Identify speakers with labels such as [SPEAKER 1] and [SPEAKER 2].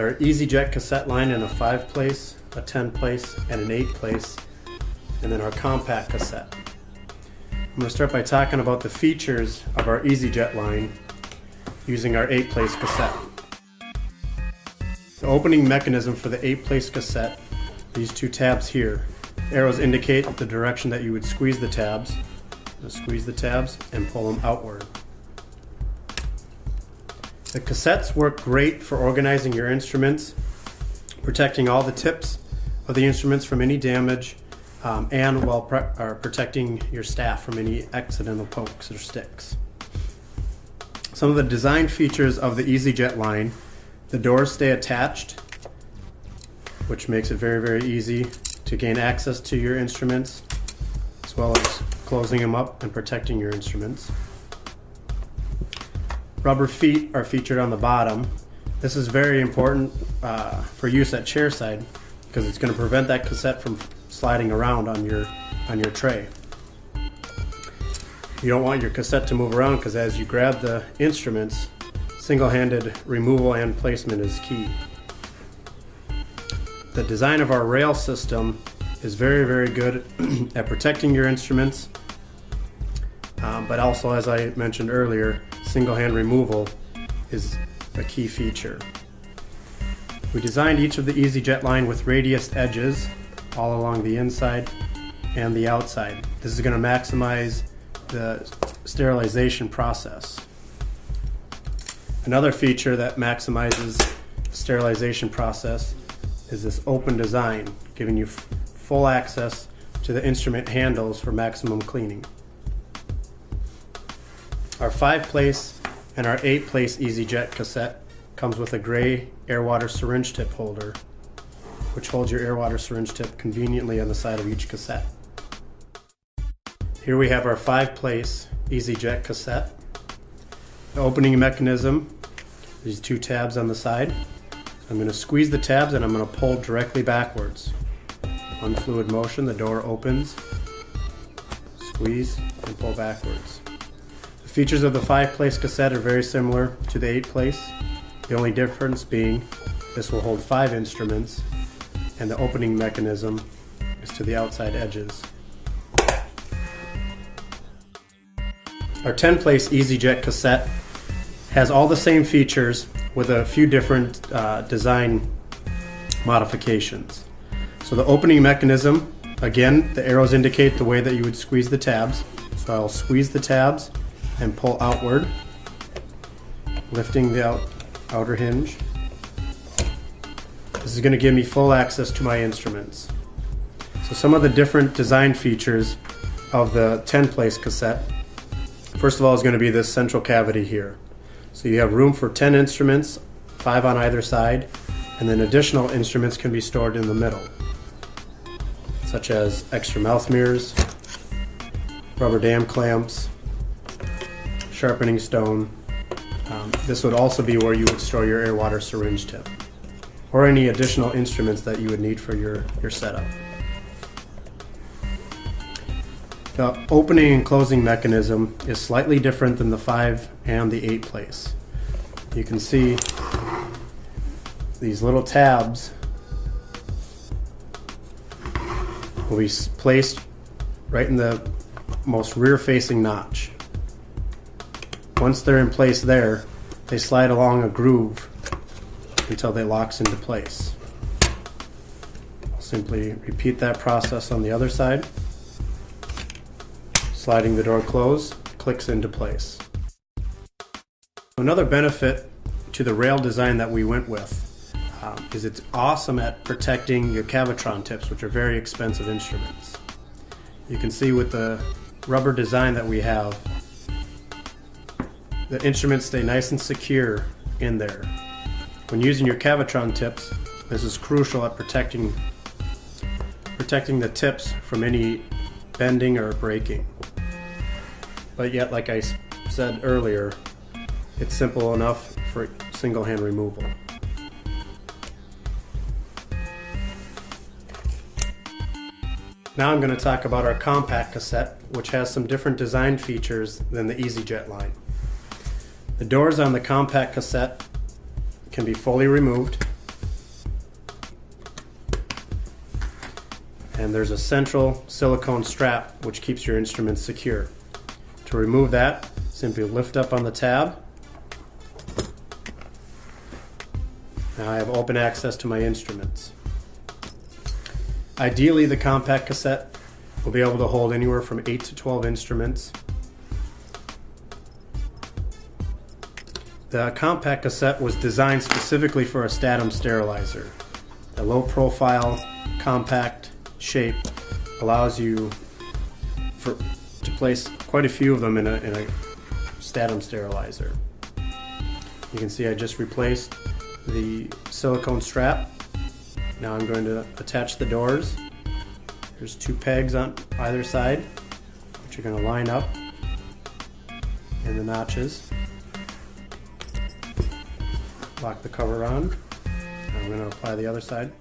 [SPEAKER 1] our EasyJet cassette line in a 5-place, a 10-place, and an 8-place, and then our compact cassette. I'm going to start by talking about the features of our EasyJet line using our 8-place cassette. The opening mechanism for the 8-place cassette, these two tabs here. Arrows indicate the direction that you would squeeze the tabs. Squeeze the tabs and pull them outward. The cassettes work great for organizing your instruments, protecting all the tips of the instruments from any damage, and while protecting your staff from any accidental pokes or sticks. Some of the design features of the EasyJet line: the doors stay attached, which makes it very, very easy to gain access to your instruments, as well as closing them up and protecting your instruments. Rubber feet are featured on the bottom. This is very important for use at chairside because it's going to prevent that cassette from sliding around on your tray. You don't want your cassette to move around because as you grab the instruments, single-handed removal and placement is key. The design of our rail system is very, very good at protecting your instruments, but also, as I mentioned earlier, single-hand removal is a key feature. We designed each of the EasyJet line with radiused edges all along the inside and the outside. This is going to maximize the sterilization process. Another feature that maximizes the sterilization process is this open design, giving you full access to the instrument handles for maximum cleaning. Our 5-place and our 8-place EasyJet cassette comes with a gray air water syringe tip holder, which holds your air water syringe tip conveniently on the side of each cassette. Here we have our 5-place EasyJet cassette. The opening mechanism, these two tabs on the side. I'm going to squeeze the tabs and I'm going to pull directly backwards. On fluid motion, the door opens, squeeze, and pull backwards. The features of the 5-place cassette are very similar to the 8-place. The only difference being this will hold 5 instruments and the opening mechanism is to the outside edges. Our 10-place EasyJet cassette has all the same features with a few different design modifications. So the opening mechanism, again, the arrows indicate the way that you would squeeze the tabs. So I'll squeeze the tabs and pull outward, lifting the outer hinge. This is going to give me full access to my instruments. So some of the different design features of the 10-place cassette, first of all, is going to be this central cavity here. So you have room for 10 instruments, 5 on either side, and then additional instruments can be stored in the middle, such as extra mouth mirrors, rubber dam clamps, sharpening stone. This would also be where you would store your air water syringe tip, or any additional instruments that you would need for your setup. The opening and closing mechanism is slightly different than the 5 and the 8-place. You can see these little tabs will be placed right in the most rear-facing notch. Once they're in place there, they slide along a groove until they locks into place. I'll simply repeat that process on the other side. Sliding the door closed, clicks into place. Another benefit to the rail design that we went with is it's awesome at protecting your Cavitron tips, which are very expensive instruments. You can see with the rubber design that we have, the instruments stay nice and secure in there. When using your Cavitron tips, this is crucial at protecting the tips from any bending or breaking. But yet, like I said earlier, it's simple enough for single-hand removal. Now I'm going to talk about our compact cassette, which has some different design features than the EasyJet line. The doors on the compact cassette can be fully removed. and there's a central silicone strap which keeps your instruments secure. To remove that, simply lift up on the tab. Now I have open access to my instruments. Ideally, the compact cassette will be able to hold anywhere from 8 to 12 instruments. The compact cassette was designed specifically for a Statum sterilizer. The low profile, compact shape allows you to place quite a few of them in a Statum sterilizer. You can see I just replaced the silicone strap. Now I'm going to attach the doors. There's 2 pegs on either side, which are going to line up in the notches. Lock the cover on. I'm going to apply the other side.